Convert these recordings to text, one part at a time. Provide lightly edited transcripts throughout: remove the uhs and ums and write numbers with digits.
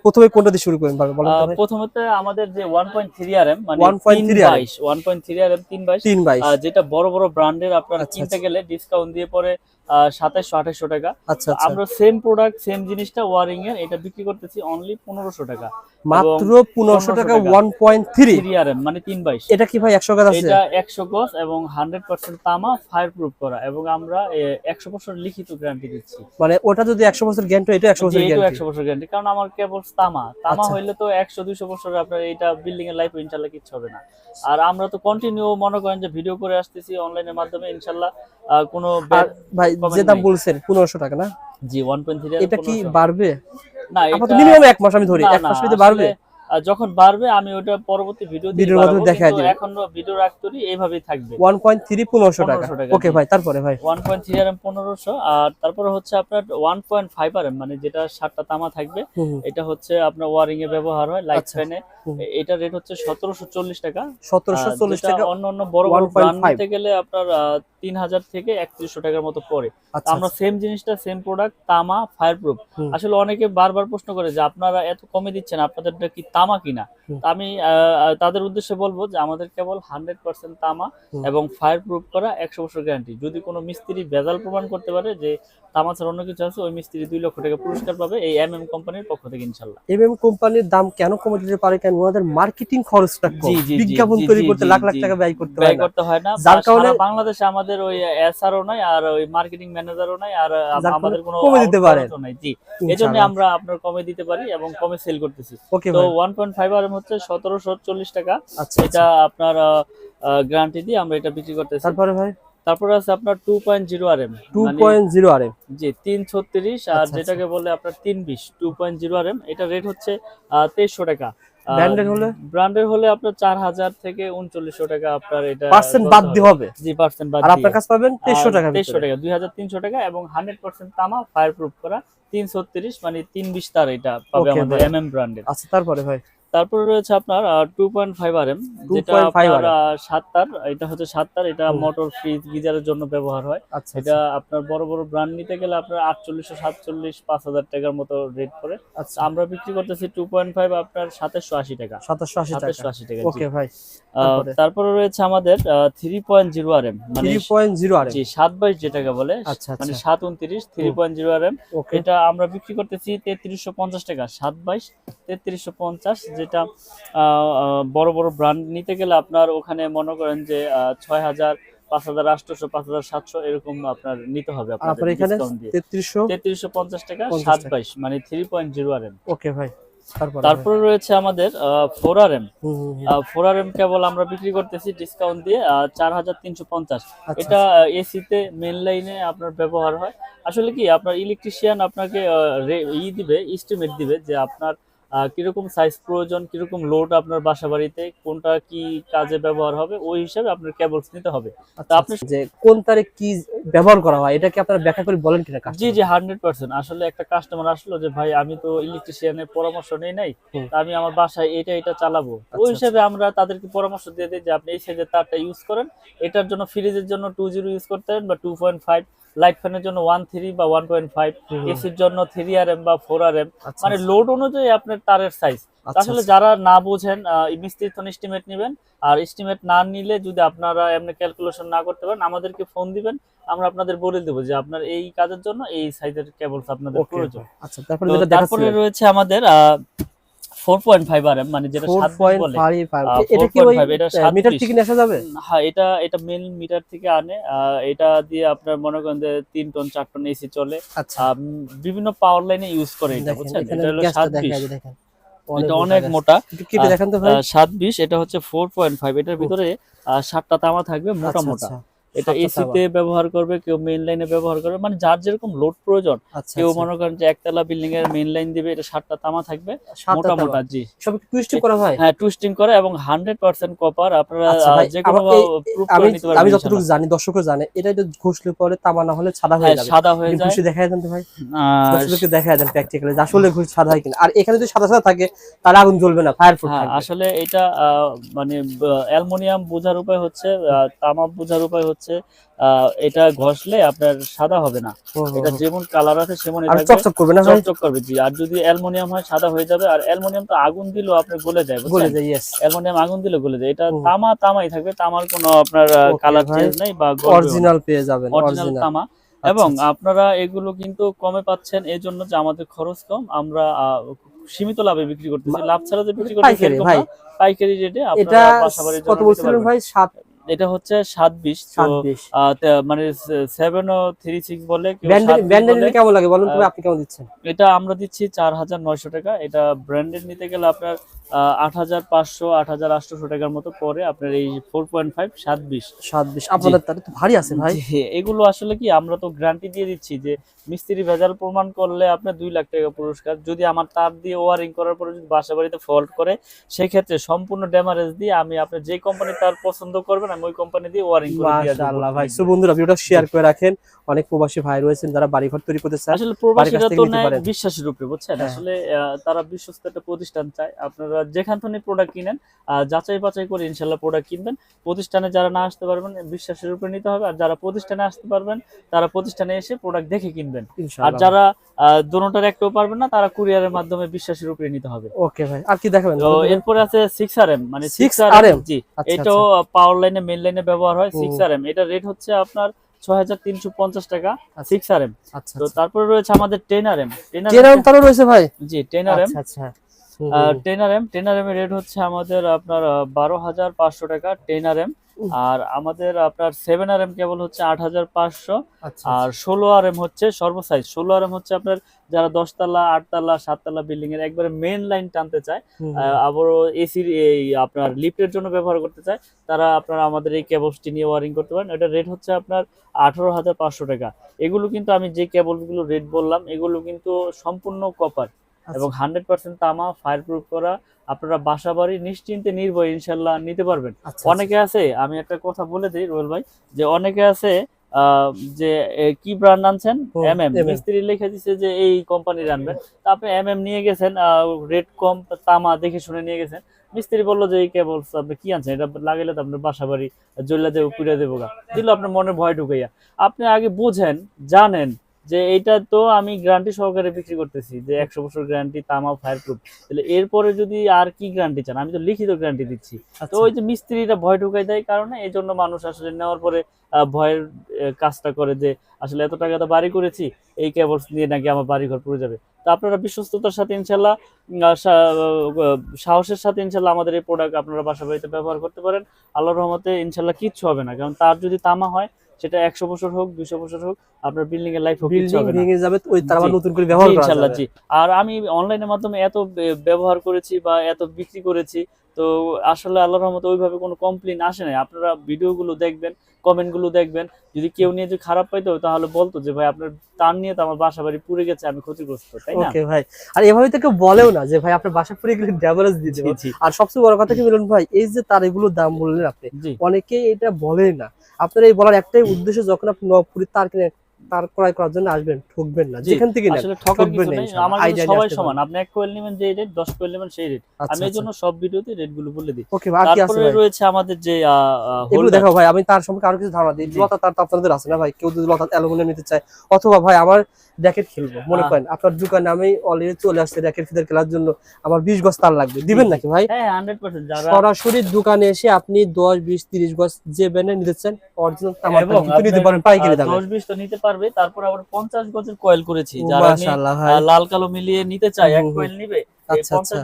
প্রথমে কোনটা দিয়ে শুরু করেন বলেন তো ভাই? প্রথমত আমাদের যে 1.3 rm মানে 1.3 rm 322 যেটা বড় বড় ব্র্যান্ডের আপনার কিনতে গেলে ডিসকাউন্ট দিয়ে পরে 2700-2800 টাকা। আচ্ছা আচ্ছা, আমরা সেম প্রোডাক্ট সেম জিনিসটা ওয়ারিং এর এটা বিক্রি করতেছি অনলি 1500 টাকা, মাত্র 1500 টাকা 1.3 rm মানে 322। এটা কি ভাই 100 গজ আছে? এটা 100 গজ এবং 100% তামা ফায়ার প্রুফ করা, এবং আমরা 100% লিখিত গ্যারান্টি দিচ্ছি। মানে ওটা যদি 100 বছর গ্যারান্টি, এটা 100 বছর গ্যারান্টি? 100 বছর গ্যারান্টি, কারণ আমার কেবল তামা হইলে তো 100-200 বছর আপনার এটা বিল্ডিং এর লাইফ ইনশাআল্লাহ কিছু হবে না। আর আমরা তো কন্টিনিউ মনে করেন যে ভিডিও করে আসতেছি অনলাইনের মাধ্যমে, ইনশাআল্লাহ কোনো ভাই যে দাম বলছেন 1500 টাকা না? জি 1.3 এটা কি বাড়বে? না, এটা মিনিমাম 1 মাস আমি ধরি, 1 মাস ভিতরে বাড়বে। যখন বাড়বে আমি ওটা পরবর্তী ভিডিওতে দেখাই দিব, এখন ভিডিও রাখতরি এইভাবেই থাকবে। 1.3 1500 টাকা। ওকে ভাই, তারপরে ভাই 1.3 rm 1500, আর তারপরে হচ্ছে আপনার 1.5 rm মানে যেটা 7টা তামা থাকবে, এটা হচ্ছে আপনার ওয়ারিং এ ব্যবহার হয় লাইট ফ্যানে। এটা রেট হচ্ছে 1740 টাকা। 1740 টাকা। অন্য বড় বড় ব্র্যান্ড নিতে গেলে আপনার 3000 থেকে 3100 টাকার মতো পড়ে। আমরা সেম জিনিসটা সেম প্রোডাক্ট তামা ফায়ার প্রুফ। আসলে অনেকে বারবার প্রশ্ন করে যে আপনারা এত কমে দিচ্ছেন, আপনাদেরটা কি তামা কিনা? আমি তাদের উদ্দেশ্যে বলবো যে আমাদের কেবল 100% তামা এবং ফায়ার প্রুফ করা 100 বছর গ্যারান্টি। যদি কোনো মিস্ত্রি ভেজাল প্রমাণ করতে পারে যে তামা ছাড়া অন্য কিছু আছে, ওই মিস্ত্রি 2 লক্ষ টাকা পুরস্কার পাবে এই এমএম কোম্পানির পক্ষ থেকে ইনশাআল্লাহ। এমএম কোম্পানির দাম কেন কমে দিতে পারে? কারণ ওনাদের মার্কেটিং খরচটা কম, বিজ্ঞাপন তৈরি করতে লাখ লাখ টাকা ব্যয় করতে হয় না, যার কারণে বাংলাদেশে আমাদের ওই এসআরও নাই, আর ওই মার্কেটিং ম্যানেজারও নাই, আর আমাদের কোনো কমে দিতে পারে নাই। জি, এজন্য আমরা আপনার কমে দিতে পারি এবং কমে সেল করতেছি। তো 1.5 rm হচ্ছে 1740 টাকা। এটা আপনার গ্যারান্টি দিয়ে আমরা এটা বিক্রি করতেছি। তারপরে আছে আপনার 2.0 rm 2.0 rm জি 336, আর যেটাকে বলে আপনার 320 2.0 rm, এটা রেট হচ্ছে 2300 টাকা। ব্র্যান্ডের হলে আপনার 4000 থেকে 3900 টাকা আপনার এটা পার্সেন্ট বাদ দিতে হবে। জি পার্সেন্ট বাদ আর আপনার কাছে পাবেন 2300 টাকা 2300 টাকা এবং 100% তামা ফায়ার প্রুফ করা 336 মানে 320 তার এটা পাবে আমাদের এমএম ব্র্যান্ডের। আচ্ছা, তারপরে রয়েছে আপনার 2.5 rm যেটা আপনার 7 তার, এটা হচ্ছে 7 তার, এটা মোটর ফ্রিজ গিজারের জন্য ব্যবহার হয়। এটা আপনার বড় বড় ব্র্যান্ড নিতে গেলে আপনার 4847 5000 টাকার মতো রেট পড়ে। আমরা বিক্রি করতেছি 2.5 আপনার 2780 টাকা। 2780 টাকা। ওকে ভাই। তারপরে রয়েছে আমাদের 3.0 rm মানে 3.0 rm জি 722 যেটাকে বলে, মানে 729 3.0 rm, এটা আমরা বিক্রি করতেছি 3350 টাকা। 722 3350, যেটা বড় বড় ব্র্যান্ড নিতে গেলে আপনার ওখানে মনে করেন যে 6000 5800 5700 এরকম আপনার নিতে হবে আপনাদের ডিসকাউন্ট দিয়ে। 3350 টাকা 722 মানে 3.0 rm। ওকে ভাই। তারপরে রয়েছে আমাদের 4 rm 4 rm কেবল আমরা বিক্রি করতেছি ডিসকাউন্ট দিয়ে 4350। এটা এসিতে মেইন লাইনে আপনার ব্যবহার হয়। আসলে কি আপনার ইলেকট্রিশিয়ান আপনাকে দিবে, এস্টিমেট দিবে যে আপনার কিরকম সাইজ প্রয়োজন, কিরকম লোড আপনার বাসা বাড়িতে, কোনটা কি কাজে ব্যবহার হবে, ওই হিসাবে আপনার কেবলস নিতে হবে। তা আপনি যে কোন তারে কি ব্যবহার করা হয় এটা কি আপনারা ব্যাখ্যা করে বলেন কিনা? জি 100%। আসলে একটা কাস্টমার আসলো যে ভাই আমি তো ইলেকট্রিশিয়ানের পরামর্শ নেই নাই, আমি আমার বাসায় এটা চালাবো, ওই হিসাবে আমরা তাদেরকে পরামর্শ দিয়ে দিই যে আপনি এই সাইজের তারটা ইউজ করেন। এটার জন্য ফ্রিজের জন্য 20 ইউজ করতে পারেন বা 2.5, লাইট ফ্যানের জন্য 13 বা 1.5, এসির জন্য 3 rm বা 4 rm, মানে লোড অনুযায়ী আপনার তারের সাইজ। আসলে যারা না বুঝেন মিস্ত্রি তো এস্টিমেট নেবেন, আর এস্টিমেট না নিলে যদি আপনারা এমনি ক্যালকুলেশন না করতে পারেন আমাদেরকে ফোন দিবেন, আমরা আপনাদের বলে দেব যে আপনার এই কাজের জন্য এই সাইজের কেবলস আপনাদের প্রয়োজন। আচ্ছা, তারপরে রয়েছে আমাদের 4.5 rm মানে যেটা 7 বলে। এটা কি ওই মিটার থেকে আসা যাবে? হ্যাঁ, এটা মেইন মিটার থেকে আনে। এটা দিয়ে আপনার মনে করেন যে 3 টন 4 টন এসি চলে। বিভিন্ন পাওয়ার লাইনে ইউজ করে এটা, বুঝছেন? এটা হলো 720, দেখেন এটা অনেক মোটা। 720 এটা হচ্ছে 4.5, এটার ভিতরে 7টা তামা থাকবে মোটা মোটা। এটা এসিতে ব্যবহার করবে, কেউ মেইন লাইনে ব্যবহার করবে, মানে যার যেরকম লোড প্রয়োজন। কেউ মনে করেন যে একতলা বিল্ডিং এর মেইন লাইন দিবে, এটা 7টা তামা থাকবে মোটা মোটা। জি সব টুইস্টিং করা হয়। হ্যাঁ, টুইস্টিং করে এবং 100% কপার। আপনারা যে কোনো প্রুফ করে নিতে পারবেন। আমি যতটুকু জানি, দর্শকও জানে, এটা যদি ঘষলে পরে তামা না হলে সাদা হয়ে যাবে। সাদা হয়ে যায়। ঘষে দেখায় দেন তো ভাই, দর্শককে দেখায় দেন প্র্যাকটিক্যালি আসলে ঘষ সাদা হয় কিনা। আর এখানে যদি সাদা সাদা থাকে তাহলে আগুন জ্বলবে না, ফায়ার প্রুফ থাকবে। আসলে এটা মানে অ্যালুমিনিয়াম বোঝার উপায় হচ্ছে, তামা বোঝার উপায় হচ্ছে হচ্ছে এটা ঘষলে আপনার সাদা হবে না, এটা যেমন কালার আছে সেমনই আর থাকবে, চকচক করবে না ভাই? চকচক করবে জি। আর যদি অ্যালুমিনিয়াম হয় সাদা হয়ে যাবে, আর অ্যালুমিনিয়াম তো আগুন দিলেও আপনার গলে যায়, গলে বুঝছেন? যায়, ইয়েস। অ্যালুমিনিয়াম আগুন দিলে গলে যায়। এটা তামা তামাই থাকবে, তামার কোনো আপনার কালার চেঞ্জ নাই বা অরিজিনাল পেয়ে যাবেন, অরিজিনাল তামা। এবং আপনারা এগুলো কিন্তু কমে পাচ্ছেন এই জন্য যে আমাদের খরচ কম, আমরা সীমিত লাভে বিক্রি করতেছি, লাভ ছাড়া যে বিক্রি করতেছি পাইকারি ভাই, পাইকারি রেটে এটা আপনারা বাসাবাড়ির জন্য কত বলছিলেন ভাই? 7, এটা হচ্ছে 720, তো 720 মানে 736 বলে, কেউ ব্র্যান্ডেড নিলে কেমন লাগে বলুন তো ভাই, আপনি কেমন দিচ্ছেন? এটা আমরা দিচ্ছি 4900 টাকা। এটা ব্র্যান্ডেড নিতে গেলে আপনার 8500 8800 টাকার মতো পরে আপনার এই 4.5 720। আপনাদের তাহলে তো ভারী আছে ভাই। এগুলো আসলে কি, আমরা তো গ্যারান্টি দিয়ে দিচ্ছি যে মিস্ত্রি ভেজাল প্রমাণ করলে আপনার 2 লাখ টাকা পুরস্কার। যদি আমার তার দিয়ে ওয়ারিং করার পরে যদি বাসা বাড়িতে ফল্ট করে, সেই ক্ষেত্রে সম্পূর্ণ ড্যামারেজ দিয়ে আমি আপনি যে কোম্পানি তার পছন্দ করবেন আমি ওই কোম্পানি দিয়ে ওয়ারিং করে দিয়ে দেব। মাশাআল্লাহ ভাই। সো বন্ধুরা ভিডিওটা শেয়ার করে রাখেন, অনেক প্রবাসী ভাই রয়েছেন যারা বাড়িঘর তৈরি করতে চায়। আসলে প্রবাসীরা তো নেয় বিশ্বাসের উপরে, বুঝছেন? আসলে তারা বিশ্বস্ত একটা প্রতিষ্ঠান চায়। আপনারা যেখান থেকে প্রোডাক্ট কিনেন যাচাই বাছাই করে ইনশাআল্লাহ প্রোডাক্ট কিনবেন। প্রতিষ্ঠানে যারা না আসতে পারবেন বিশ্বাসের উপরে নিতে হবে, আর যারা প্রতিষ্ঠানে আসতে পারবেন তারা প্রতিষ্ঠানে এসে প্রোডাক্ট দেখে কিনবেন। আর যারা দোনোটার একটাও পারবেন না তারা কুরিয়ারের মাধ্যমে বিশ্বাসের উপরে নিতে হবে। ওকে ভাই, আর কি দেখাবেন? তো এরপর আছে 6RM, মানে 6RM জি, এটাও পাওয়ার লাইনে মেইন লাইনে ব্যবহার হয়। 6RM এটা রেট হচ্ছে আপনার 6350 টাকা 6RM। তো তারপরে রয়েছে আমাদের 10RM। 10RM তারও রয়েছে ভাই? জি 10RM। আচ্ছা 10RM এর রেট হচ্ছে আমাদের আপনার 12500 টাকা 10RM। আর আমাদের আপনার 7RM কেবল হচ্ছে 8500। আর 16RM হচ্ছে সর্বসাইজ। 16RM হচ্ছে আপনার যারা 10 তলা 8 তলা 7 তলা বিল্ডিং এর একবারে মেইন লাইন টানতে চায়, আবার এসির এই আপনার লিফটের জন্য ব্যবহার করতে চায়, তারা আপনারা আমাদের এই কেবলসটি নিয়ে ওয়ারিং করতে পারেন। এটা রেট হচ্ছে আপনার 18500 টাকা। এগুলো কিন্তু আমি যে কেবলগুলো রেট বললাম এগুলো কিন্তু সম্পূর্ণ কপার এবং 100% তামা, ফায়ারপ্রুফ করা। আপনারা বাসাবাড়ি নিশ্চিন্তে নির্ভয়ে ইনশাআল্লাহ নিতে পারবেন। অনেকে আছে, আমি একটা কথা বলে দিই রোহেল ভাই, যে অনেকে আছে যে কি ব্র্যান্ড আনছেন, এমএম, মিস্ত্রি লিখে দিছে যে এই কোম্পানির আনবেন, তা আপনি এমএম নিয়ে গেছেন, রেট কম তামা দেখে শুনে নিয়ে গেছেন, মিস্ত্রি বললো যে এই কেবলস আপনি কি আনছেন, এটা লাগাইলে তো আপনার বাসাবাড়ি জ্বলা দেবো পুড়ে দেবো গা, দিল আপনার মনে ভয় ঢুকাইয়া। আপনি আগে বুঝেন, জানেন যে এটা তো আমি গ্যারান্টি সহকারে বিক্রি করতেছি, যে 100 বছর গ্যারান্টি তামা ফায়ারপ্রুফ, তাহলে এরপরে যদি আর কি গ্যারান্টি চান, আমি তো লিখিত গ্যারান্টি দিচ্ছি। তো ওই যে মিস্ত্রিরা ভয় ঢুকাই দেয় কারণে এই জন্য মানুষ আসলে নেওয়ার পরে ভয়ের কাজটা করে যে আসলে এত টাকা তো বাড়ি করেছি, এই কেবলস দিয়ে নাকি আমার বাড়ি ঘর পুড়ে যাবে। তো আপনারা বিশ্বস্ততার সাথে ইনশাল্লাহ সাহসের সাথে ইনশাল্লাহ আমাদের এই প্রোডাক্ট আপনারা বাসা বাড়িতে ব্যবহার করতে পারেন। আল্লাহর রহমতে ইনশাল্লাহ কিচ্ছু হবে না, কারণ তার যদি তামা হয় সেটা 100 বছর হোক 200 বছর হোক, আপনার বিল্ডিং এর লাইফ হোক, কিছু হবে না, ভেঙে যাবে, ওই তার আবার নতুন করে ব্যবহার করা যাবে ইনশাআল্লাহ। জি, আর আমি অনলাইনের মাধ্যমে এত ব্যবহার করেছি বা এত বিক্রি করেছি, তো আসলে আল্লাহর রহমতে ওইভাবে কোনো কমপ্লেইন আসে নাই। আপনারা ভিডিওগুলো দেখবেন, কমেন্টগুলো দেখবেন, যদি কেউ নিয়ে যদি খারাপ পাইতো তাহলে বলতো যে ভাই আপনার তার নিয়ে তো আমার বাসা বাড়ি পুড়ে গেছে, আমি ক্ষতিগ্রস্ত, তাই না? ওকে ভাই, আর এভাবে তো কেউ বলেও না যে ভাই আপনার বাসা পুড়ে গেলে ড্যামেজ দিয়ে দেব। আর সবচেয়ে বড় কথা কি বলুন ভাই, এই যে তার এগুলো দাম বললেন আপনি, অনেকে এটা বলে না। আপনার এই বলার একটাই উদ্দেশ্য, যখন আপনি নবপুরি তার কিনে তার ক্রয় করার জন্য আসবেন, ঠকবেন না, যেখান থেকে নেন আসলে ঠকবেন না। আমাদের সবাই সমান, আপনি 1 কোয়েল নেবেন যে রেট, 10 কোয়েল নেবেন সেই রেট, আমি এইজন্য সব ভিডিওতে রেটগুলো বলে দিই। ওকে ভাই, আর কি আছে? তারপরে রয়েছে আমাদের যে এগুলো দেখো ভাই, আমি তার সম্পর্কে আরো কিছু ধারণা দিই। লতা তার তো আপনাদের আছে না ভাই? কেউ যদি লতা অ্যালুমিনিয়াম নিতে চায়, অথবা ভাই আমার র‍্যাকেট খেলবো মনে করেন, আপনার দোকানে আমি অলরেডি চলে আসছে র‍্যাকেট ফিদার খেলার জন্য, আমার 20 গজ তার লাগবে, দিবেন নাকি ভাই? হ্যাঁ 100%। যারা সরাসরি দোকানে এসে আপনি 10 20 30 গজ যে ব্র্যান্ডে নিতে চান অরিজিনাল তামার কিন্তু নিতে পারেন পাইকারি দামে, 10 20 তো নিতে পারবে। তারপর আবার 50 গজের কয়েল করেছি, যারা লাল কালো মিলিয়ে নিতে চায়, 1 কয়েল নিবে, 50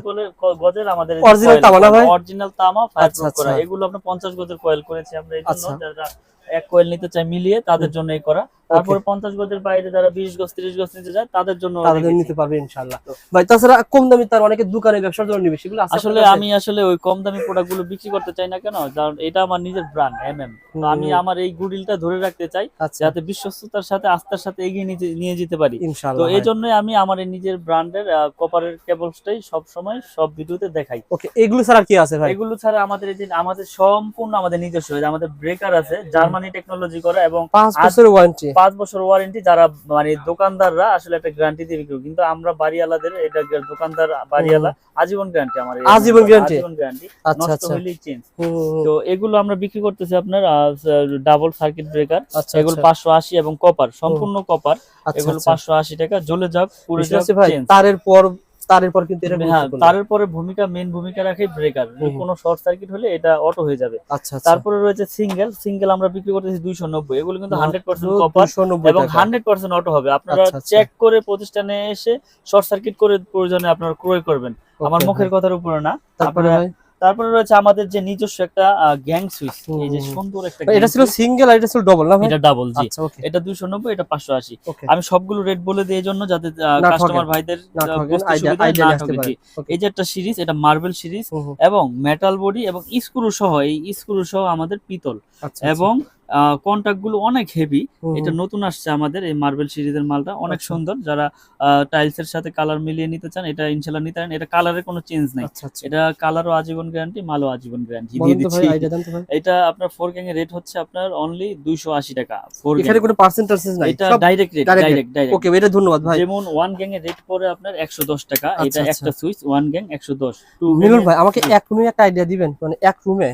গজের আমাদের অরিজিনাল তামা না ভাই, অরিজিনাল তামা ফায়ারপ্রুফ করা, এগুলো আমরা 50 গজের কয়েল করেছি আমরা এই জন্য, যারা 1 কয়েল নিতে চায় মিলিয়ে তাদের জন্য এই করা। তারপরে 50 গজের বাইরে যারা 20 গজ 30 গজ নিতে যায় তাদের জন্য নিতে পারবে ইনশাআল্লাহ ভাই। তাছাড়া কম দামি তার অনেকে দোকানে ব্যবসার জন্য নিবে, সেগুলো আসলে আমি আসলে ওই কম দামি প্রোডাক্টগুলো বিক্রি করতে চাই না, কেন? কারণ এটা আমার নিজের ব্র্যান্ড এমএম, তো আমি আমার এই গুডউইলটা ধরে রাখতে চাই, যাতে বিশ্বস্ততার সাথে আস্থার সাথে এগিয়ে নিয়ে যেতে পারি। তো এই জন্যই আমি আমার এই নিজের ব্র্যান্ডের কপারের কেবলসটাই সব সময় সব ভিডিওতে দেখাই। ওকে, এগুলো ছাড়া কি আছে ভাই? এগুলো ছাড়া আমাদের এই যে আমাদের সম্পূর্ণ আমাদের নিজস্ব, আমাদের ব্রেকার আছে জার্মানি টেকনোলজি করা, এবং 5 বছরের ওয়ারেন্টি, 5 বছর ওয়ারেন্টি, যারা মানে দোকানদাররা আসলে একটা গ্যারান্টি দিয়ে বিক্রি করে, কিন্তু আমরা বাড়িওয়ালাদের এটা দোকানদার বাড়িওয়ালা আজীবন গ্যারান্টি, আমার আজীবন গ্যারান্টি, আচ্ছা নষ্ট আচ্ছা, হলেই চেঞ্জ। তো এগুলো আমরা বিক্রি করতেছি আপনার ডাবল সার্কিট ব্রেকার, আচ্ছা এগুলো আচ্ছা, 580 এবং কপার, সম্পূর্ণ কপার, আচ্ছা এগুলো আচ্ছা। 580 টাকা। জ্বলে যাক পুরো বিশ্বাস আছে ভাই, তারের পর কিন্তু এটা হ্যাঁ, গুরুত্বপূর্ণ। তারের পরে মেইন ভূমিকা রাখে ব্রেকার, কোনো শর্ট সার্কিট হলে এটা অটো হয়ে যাবে। আচ্ছা আচ্ছা, তারপরে রয়েছে সিঙ্গেল আমরা বিক্রি করতেছি 290, এগুলো কিন্তু 100% কপার 290 এবং টাকা। 100% অটো হবে। আপনারা আচ্ছা, আচ্ছা। চেক করে প্রতিষ্ঠানে এসে শর্ট সার্কিট করে প্রয়োজনে আপনারা ক্রয় করবেন, আমার ওকে মুখের ভাই। কথার উপরে না। তারপরে ভাই তারপরে রয়েছে আমাদের যে নিজস্ব একটা গ্যাং সুইচ, এই যে সুন্দর একটা এটা ছিল সিঙ্গেল আর এটা ছিল ডাবল না ভাই? এটা ডাবল, জি। আচ্ছা ওকে এটা 290, এটা 580। ওকে, আমি সবগুলো রেট বলে দিই এই জন্য যাতে না কাস্টমার ঠকেন, ভাইদের না ঠকেন, বুঝতে আইডিয়া সুবিধা আইডিয়া না আসতে ঠকে, পারে। জি। ওকে, এই যে একটা সিরিজ, এটা মার্বেল সিরিজ এবং মেটাল বডি এবং স্ক্রু সহ, এই স্ক্রু সহ আমাদের পিতল, আচ্ছা এবং কন্টাক্ট গুলো অনেক হেভি। হুম, এটা নতুন আসছে আমাদের এই মার্বেল সিরিজের মালটা, অনেক আচ্ছা। সুন্দর। যারা টাইলস এর সাথে কালার মিলিয়ে নিতে চান, এটা ইনশাআল্লাহ নিতে পারেন। এটা কালারের কোনো চেঞ্জ নাই, আচ্ছা আচ্ছা, এটা কালারও আজীবন গ্যারান্টি, মালও আজীবন গ্যারান্টি দিয়ে বলেন তো ভাই, দিচ্ছি। আইডিয়া দেন তো ভাই। এটা আপনার 4 গ্যাং এর রেট হচ্ছে আপনার অনলি 280 টাকা 4 গ্যাং। এখানে কোনো পার্সেন্টেজ নাই, এটা সব ডাইরেক্ট রেট, ডাইরেক্ট। ডাইরেক্ট। ওকে, এটা ধন্যবাদ ভাই। যেমন 1 গ্যাং এর রেট পড়ে আপনার 110 টাকা, আচ্ছা, এটা আচ্ছা। একটা সুইচ 1 গ্যাং 110। মিলন ভাই, আমাকে এক রুমে একটা আইডিয়া দিবেন, মানে এক রুমে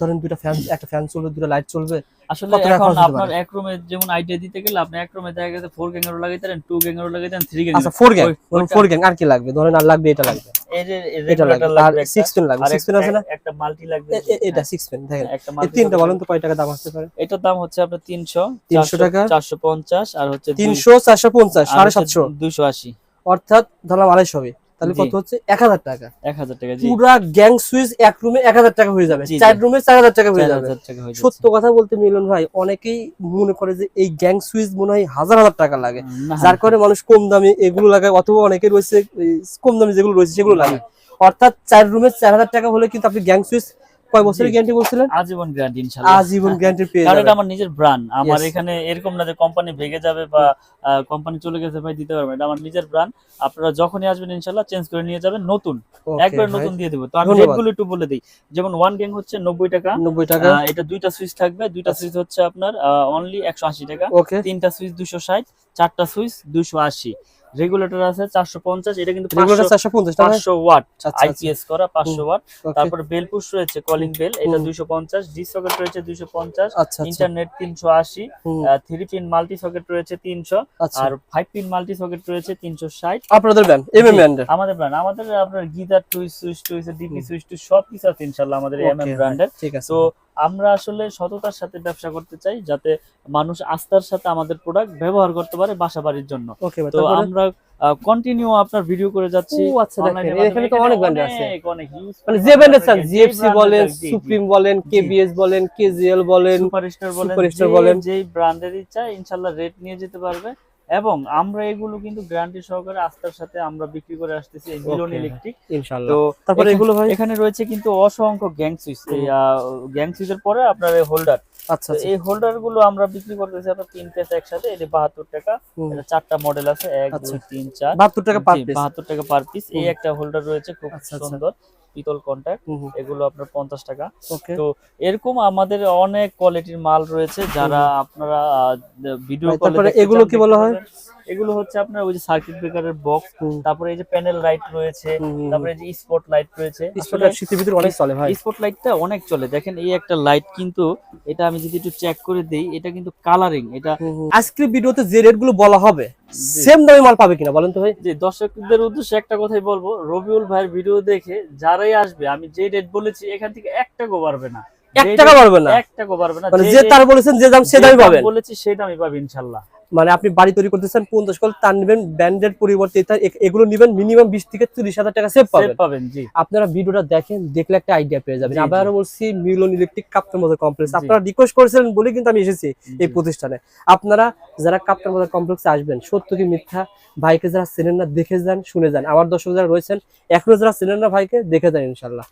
ধরেন দুইটা ফ্যান, একটা ফ্যান চলবে, দুটো লাইট চলবে, আসলে কত টাকা এখন খরচ হতে আপনার পারে? এক রুমে যেমন আইডিয়া দিতে গেলে আপনি এক রুমে দেখা গেছে 4 গ্যাং এরও লাগাইতে পারেন, 2 গ্যাং এরও লাগাইতে পারেন, 3 গ্যাং আচ্ছা 4 গ্যাং, ওইটা- 4 গ্যাং আর কি লাগবে? ধরেন আর লাগবে, এটা লাগবে, এই যে এটা লাগবে, রেগুলেটর আর লাগবে একটা, 6 পেন লাগবে, আর 6 পেন আছে না? একটা মাল্টি লাগবে, এটা 6 পেন দেখেন, একটা এই মাল্টি। তিনটা বলেন তো কয় টাকা দাম আসতে পারে? এটার দাম হচ্ছে আপনার 300 300 টাকা, 450 আর হচ্ছে 300 450 750, 280, অর্থাৎ ধরলাম 250 হবে, তাহলে জি। কত হচ্ছে? 1000 টাকা। 1000 টাকা, জি। পুরা গ্যাং সুইচ এক রুমে 1000 টাকা হয়ে যাবে, জি, জি। 4 রুমে 4000 টাকা হয়ে যাবে। 4000 টাকা হয়ে যাচ্ছে। সত্য কথা বলতে মিলন ভাই, অনেকেই মনে করে যে এই গ্যাং সুইচ মনে হয় হাজার হাজার টাকা লাগে, না, যার কারণে মানুষ কম দামে এগুলো লাগায়, অথবা অনেকে রয়েছে এই কম দামে যেগুলো রয়েছে সেগুলো লাগে। অর্থাৎ 4 রুমে 4000 টাকা হলে কিন্তু আপনি গ্যাং সুইচ কয় বছরের জি। গ্যারান্টি বলছিলেন? আজীবন গ্যারান্টি ইনশাআল্লাহ। আজীবন গ্যারান্টি পেয়ে কারণ যাবেন। এটা আমার নিজের ব্র্যান্ড, আমার Yes. এখানে এরকম না যে কোম্পানি ভেঙে যাবে বা কোম্পানি চলে গেছে ভাই দিতে পারবেন, এটা আমার নিজের ব্র্যান্ড। আপনারা যখনই আসবেন ইনশাআল্লাহ চেঞ্জ করে নিয়ে যাবেন, নতুন Okay, একবার ভাই, নতুন দিয়ে দেব। তো আমি ধন্যবাদ। রেটগুলো একটু বলে দিই। যেমন 1 গ্যাং হচ্ছে 90 টাকা, 90 টাকা, এটা দুইটা সুইচ থাকবে, দুইটা সুইচ হচ্ছে আপনার অনলি 180 টাকা, ওকে। তিনটা সুইচ 260, চারটা সুইচ 280, রেগুলেটর আছে 450, এটা কিন্তু রেগুলার 450 টাকা। 500 ওয়াট আচ্ছা, আচ্ছা। আইপিএস করা 500 ওয়াট। Okay, তারপরে বেল পুশ রয়েছে, কলিং বেল, এটা হুম। 250, ডি সকেট রয়েছে 250, আচ্ছা আচ্ছা, ইন্টারনেট 380, হুম, 3 পিন মাল্টি সকেট রয়েছে 300, আচ্ছা। আর 5 পিন মাল্টি সকেট রয়েছে 360। আপনাদের ব্র্যান্ড এমএম ব্র্যান্ডের। আমাদের ব্র্যান্ড, আমাদের আপনার গিজার টুইস সুইচ টুইস ডিপি সুইচ টু সব কিছু আছে ইনশাআল্লাহ আমাদের এমএম Okay, ব্র্যান্ডের। ঠিক আছে। তো আমরা আসলে সততার সাথে ব্যবসা করতে চাই, যাতে মানুষ আস্থার সাথে আমাদের প্রোডাক্ট ব্যবহার করতে পারে বাসা বাড়ির জন্য। ওকে ভাই, তো তারপরে? আমরা কন্টিনিউ আপনার ভিডিও করে যাচ্ছি। ও আচ্ছা, online দেখেন এর এখানে তো মাধ্যমে। অনেক ব্র্যান্ড আছে, অনেক huge মানে যে ব্র্যান্ডের চান, যে জিএফসি brand বলেন, জি, জি। সুপ্রিম বলেন, কেবিএস বলেন, কেজিএল বলেন, সুপারস্টার বলেন, সুপারস্টার বলেন। যেই ব্র্যান্ডের ইচ্ছা ইনশাআল্লাহ রেট নিয়ে যেতে পারবে। এবং আমরা এগুলো কিন্তু গ্যারান্টি সহকারে আস্থার সাথে আমরা বিক্রি করে আসতেছি এই মিলন Okay, ইলেকট্রিক। ইনশাআল্লাহ। তো তারপরে এগুলো ভাই? এখানে রয়েছে কিন্তু অসংখ্য গ্যাং সুইচ, এই গ্যাং সুইচের পরে আপনার এই হোল্ডার। আচ্ছা আচ্ছা, এই হোল্ডার গুলো আমরা বিক্রি করতেছি আপনার 3 পিস একসাথে, এটা 72 টাকা। হুম। এটা 4টা মডেল আছে, 1 আচ্ছা। 2 3 4, 72 টাকা পার পিস। 72 টাকা পার পিস। এই হুম। একটা হোল্ডার রয়েছে খুব আচ্ছা, আচ্ছা। সুন্দর পিতল কন্টাক্ট, হুম, হুম, এগুলো আপনার 50 টাকা। ওকে। তো এরকম আমাদের অনেক কোয়ালিটির মাল রয়েছে, যারা আপনারা ভিডিও ভাই, কলে তারপরে দেখতে এগুলো চান, কি দেখতে বলা হয়? পারবেন। এগুলো হচ্ছে আপনার ওই যে সার্কিট ব্রেকারের বক্স, হুম, তারপরে এই যে প্যানেল লাইট রয়েছে, হুম, হুম, তারপরে এই যে স্পট লাইট রয়েছে। স্পটটা শীতের ভিতরে অনেক চলে ভাই। স্পট লাইটটা অনেক চলে, দেখেন এই একটা লাইট কিন্তু, এটা আমি যদি একটু চেক করে দেই, এটা কিন্তু কালারিং, এটা হুম, হুম। আজকের ভিডিওতে যে রেট গুলো বলা হবে জি। সেম দামে মাল পাবে কিনা বলেন তো ভাই? যে দর্শকদের উদ্দেশ্যে একটা কথাই বলবো, রবিউল ভাইয়ের ভিডিও দেখে যারাই আসবে, আমি যে রেট বলেছি এখান থেকে 1 টাকাও বাড়বে না, 1 টাকা পারবে না, 1 টাকাও বাড়বে না। মানে যে তার বলেছেন যে দাম সে দামই পাবেন। বলেছি সেই দামই পাবেন ইনশাআল্লাহ। মানে আপনি বাড়ি তৈরি করতেছেন 50 কল তার নেবেন, ব্র্যান্ডের পরিবর্তে এগুলো নেবেন মিনিমাম 20 থেকে 30,000 টাকা সেভ সেভ পাবেন। পাবেন, জি। আপনারা ভিডিওটা দেখেন, দেখলে একটা আইডিয়া পেয়ে যাবেন। জি, জি। আবারও বলছি, মিলন ইলেকট্রিক কাপ্তান বাজার কমপ্লেক্স। জি। আপনারা রিকোয়েস্ট করেছিলেন বলে কিন্তু আমি এসেছি এই জি। প্রতিষ্ঠানে। আপনারা যারা কাপ্তান বাজার কমপ্লেক্সে আসবেন, সত্য কি মিথ্যা ভাইকে যারা চেনেন না দেখে যান, শুনে যান। আমার দর্শক যারা রয়েছেন এখনো যারা চেনেন না ভাইকে, দেখে যান ইনশাআল্লাহ।